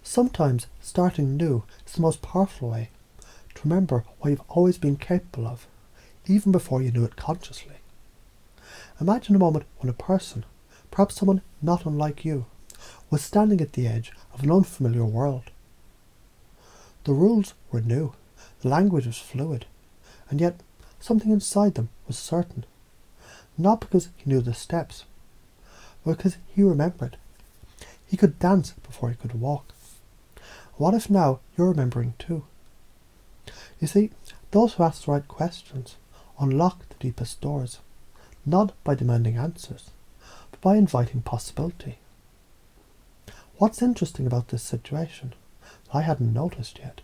Sometimes starting new is the most powerful way to remember what you've always been capable of, even before you knew it consciously. Imagine a moment when a person, perhaps someone not unlike you, was standing at the edge of an unfamiliar world. The rules were new, the language was fluid, and yet something inside them was certain. Not because he knew the steps, but because he remembered. He could dance before he could walk. What if now you're remembering too? You see, those who ask the right questions unlock the deepest doors, not by demanding answers, but by inviting possibility. What's interesting about this situation that I hadn't noticed yet?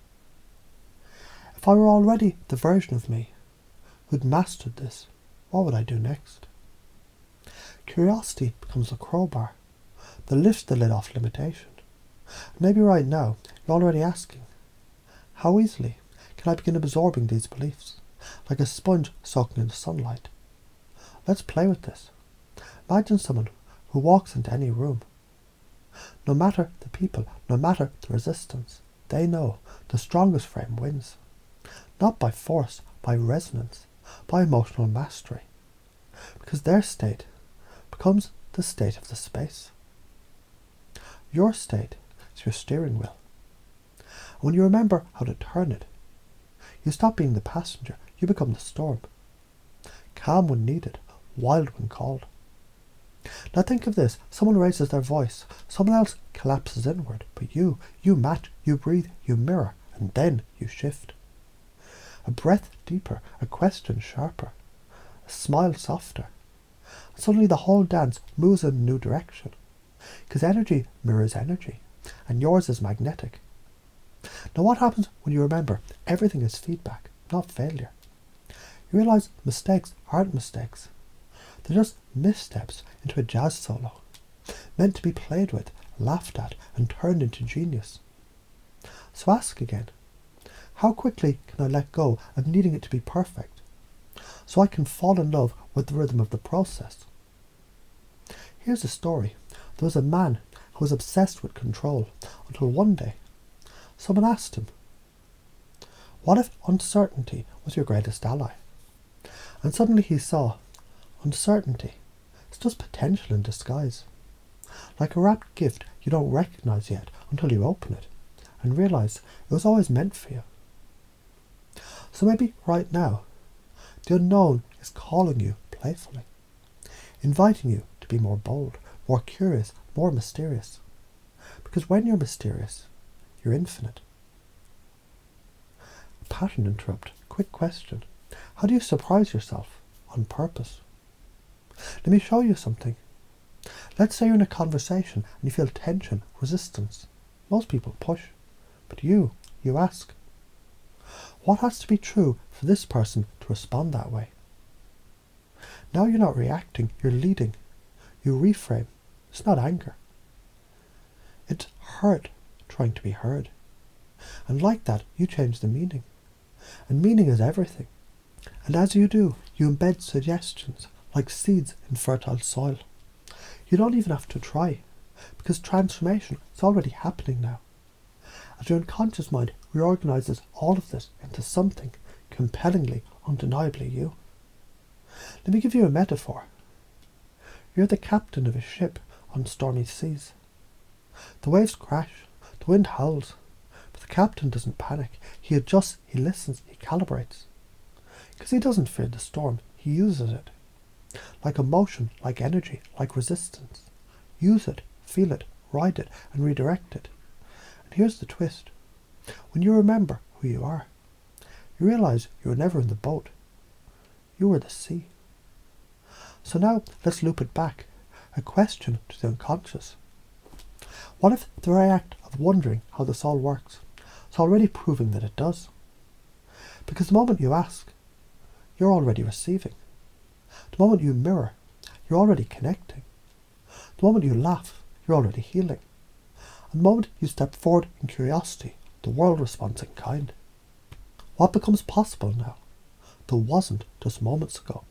If I were already the version of me who'd mastered this, what would I do next? Curiosity becomes a crowbar that lifts the lid off limitation. Maybe right now you're already asking, how easily can I begin absorbing these beliefs, like a sponge soaking in the sunlight? Let's play with this. Imagine someone who walks into any room. No matter the people, no matter the resistance, they know the strongest frame wins. Not by force, by resonance, by emotional mastery. Because their state becomes the state of the space. Your state is your steering wheel. And when you remember how to turn it, you stop being the passenger, you become the storm. Calm when needed, wild when called. Now think of this, someone raises their voice, someone else collapses inward, but you match, you breathe, you mirror, and then you shift. A breath deeper, a question sharper, a smile softer. And suddenly the whole dance moves in a new direction, because energy mirrors energy, and yours is magnetic. Now what happens when you remember everything is feedback, not failure? You realise mistakes aren't mistakes. They're just missteps into a jazz solo, meant to be played with, laughed at, and turned into genius. So ask again, how quickly can I let go of needing it to be perfect, so I can fall in love with the rhythm of the process? Here's a story. There was a man who was obsessed with control until one day someone asked him, what if uncertainty was your greatest ally? And suddenly he saw, uncertainty is just potential in disguise. Like a wrapped gift you don't recognise yet until you open it and realise it was always meant for you. So maybe right now, the unknown is calling you playfully, inviting you to be more bold, more curious, more mysterious. Because when you're mysterious, you're infinite. Pattern interrupt. Quick question. How do you surprise yourself on purpose? Let me show you something. Let's say you're in a conversation and you feel tension, resistance. Most people push. But you ask. What has to be true for this person to respond that way? Now you're not reacting, you're leading. You reframe. It's not anger. It's hurt trying to be heard. And like that, you change the meaning. And meaning is everything. And as you do, you embed suggestions like seeds in fertile soil. You don't even have to try, because transformation is already happening now. As your unconscious mind reorganizes all of this into something compellingly, undeniably you. Let me give you a metaphor. You're the captain of a ship on stormy seas. The waves crash, the wind howls, but the captain doesn't panic. He adjusts, he listens, he calibrates. Because he doesn't fear the storm, he uses it. Like emotion, like energy, like resistance. Use it, feel it, ride it, and redirect it. And here's the twist. When you remember who you are, you realise you were never in the boat. You were the sea. So now let's loop it back. A question to the unconscious. What if the very act of wondering how this all works is already proving that it does? Because the moment you ask, you're already receiving. The moment you mirror, you're already connecting. The moment you laugh, you're already healing. And the moment you step forward in curiosity, the world responds in kind. What becomes possible now that wasn't just moments ago?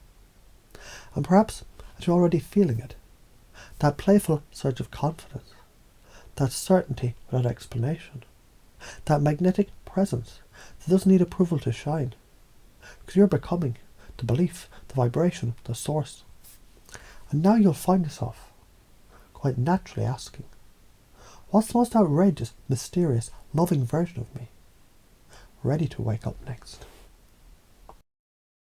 And perhaps as you're already feeling it, that playful surge of confidence, that certainty without explanation, that magnetic presence that doesn't need approval to shine, because you're becoming the belief, the vibration, the source. And now you'll find yourself quite naturally asking, what's the most outrageous, mysterious, loving version of me ready to wake up next?